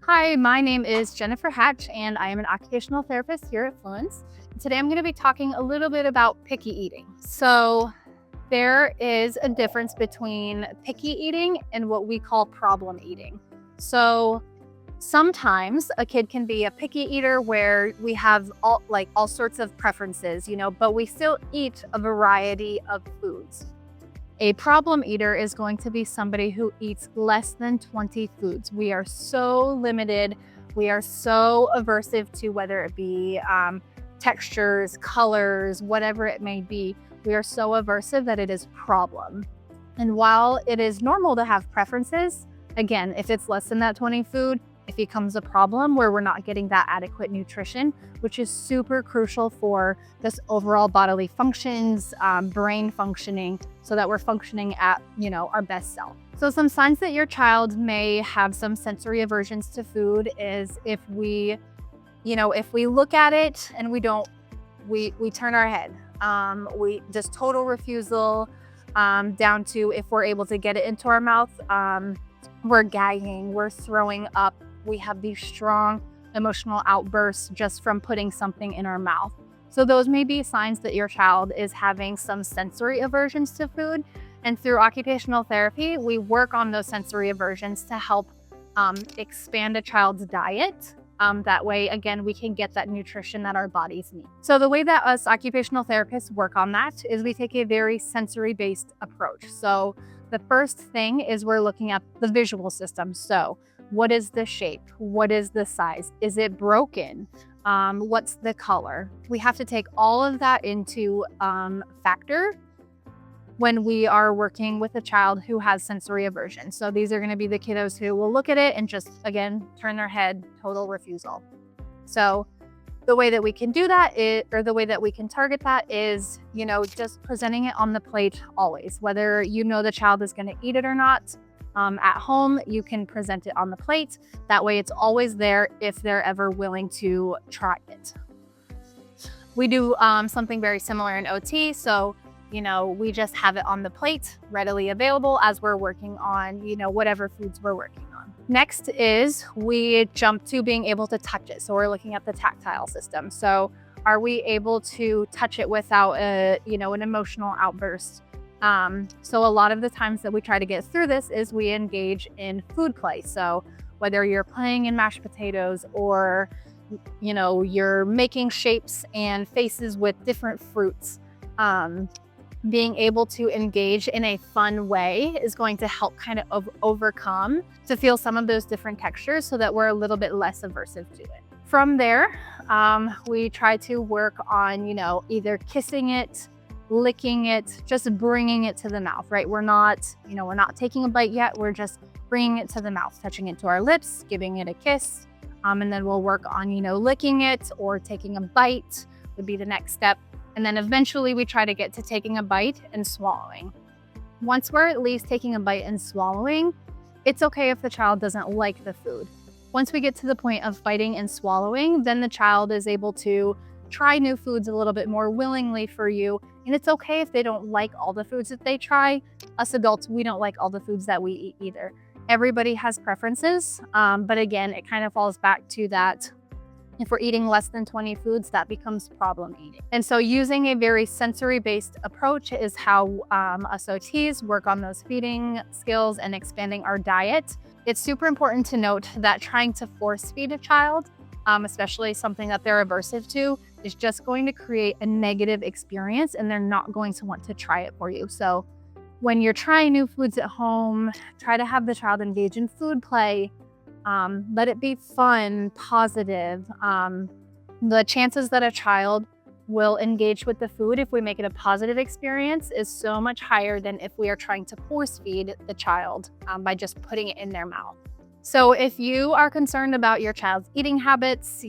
Hi, my name is Jennifer Hatch, and I am an occupational therapist here at Fluens. Today I'm going to be talking a little bit about picky eating. So, there is a difference between picky eating and what we call problem eating. So, sometimes a kid can be a picky eater where we have all sorts of preferences, but we still eat a variety of foods. A problem eater is going to be somebody who eats less than 20 foods. We are so limited. We are so aversive to whether it be textures, colors, whatever it may be. We are so aversive that it is a problem. And while it is normal to have preferences, again, if it's less than that 20 food, it becomes a problem where we're not getting that adequate nutrition, which is super crucial for this overall bodily functions, brain functioning, so that we're functioning at, our best self. So some signs that your child may have some sensory aversions to food is if we look at it and we turn our head. We just total refusal, down to if we're able to get it into our mouth, we're gagging, we're throwing up. We have these strong emotional outbursts just from putting something in our mouth. So those may be signs that your child is having some sensory aversions to food. And through occupational therapy, we work on those sensory aversions to help expand a child's diet. That way, again, we can get that nutrition that our bodies need. So the way that us occupational therapists work on that is we take a very sensory-based approach. So the first thing is we're looking at the visual system. So what is the shape? What is the size? Is it broken? What's the color? We have to take all of that into factor when we are working with a child who has sensory aversion. So these are going to be the kiddos who will look at it and just, again, turn their head, total refusal. So the way that we can do that the way that we can target that is, just presenting it on the plate always. Whether the child is going to eat it or not, at home, you can present it on the plate. That way it's always there if they're ever willing to try it. We do something very similar in OT. So, we just have it on the plate, readily available as we're working on, whatever foods we're working on. Next is we jump to being able to touch it. So we're looking at the tactile system. So are we able to touch it without an emotional outburst? So a lot of the times that we try to get through this is we engage in food play. So whether you're playing in mashed potatoes or, you're making shapes and faces with different fruits, being able to engage in a fun way is going to help kind of overcome to feel some of those different textures so that we're a little bit less aversive to it. From there, we try to work on, either kissing it, licking it, just bringing it to the mouth, right? We're not taking a bite yet. We're just bringing it to the mouth, touching it to our lips, giving it a kiss. And then we'll work on, licking it or taking a bite would be the next step. And then eventually we try to get to taking a bite and swallowing. Once we're at least taking a bite and swallowing, it's okay if the child doesn't like the food. Once we get to the point of biting and swallowing, then the child is able to try new foods a little bit more willingly for you. And it's okay if they don't like all the foods that they try. Us adults, we don't like all the foods that we eat either. Everybody has preferences. But again, it kind of falls back to that. If we're eating less than 20 foods, that becomes problem eating. And so using a very sensory-based approach is how us OTs work on those feeding skills and expanding our diet. It's super important to note that trying to force feed a child, especially something that they're aversive to, is just going to create a negative experience and they're not going to want to try it for you. So when you're trying new foods at home, try to have the child engage in food play. Let it be fun, positive. The chances that a child will engage with the food if we make it a positive experience is so much higher than if we are trying to force feed the child by just putting it in their mouth. So if you are concerned about your child's eating habits,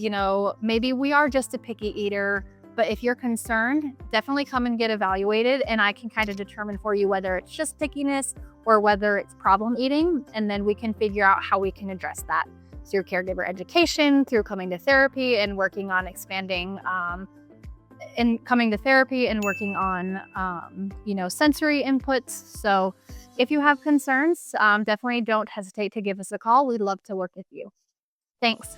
maybe we are just a picky eater, but if you're concerned, definitely come and get evaluated and I can kind of determine for you whether it's just pickiness or whether it's problem eating, and then we can figure out how we can address that through caregiver education, through coming to therapy and working on expanding and coming to therapy and working on, sensory inputs. So if you have concerns, definitely don't hesitate to give us a call. We'd love to work with you. Thanks.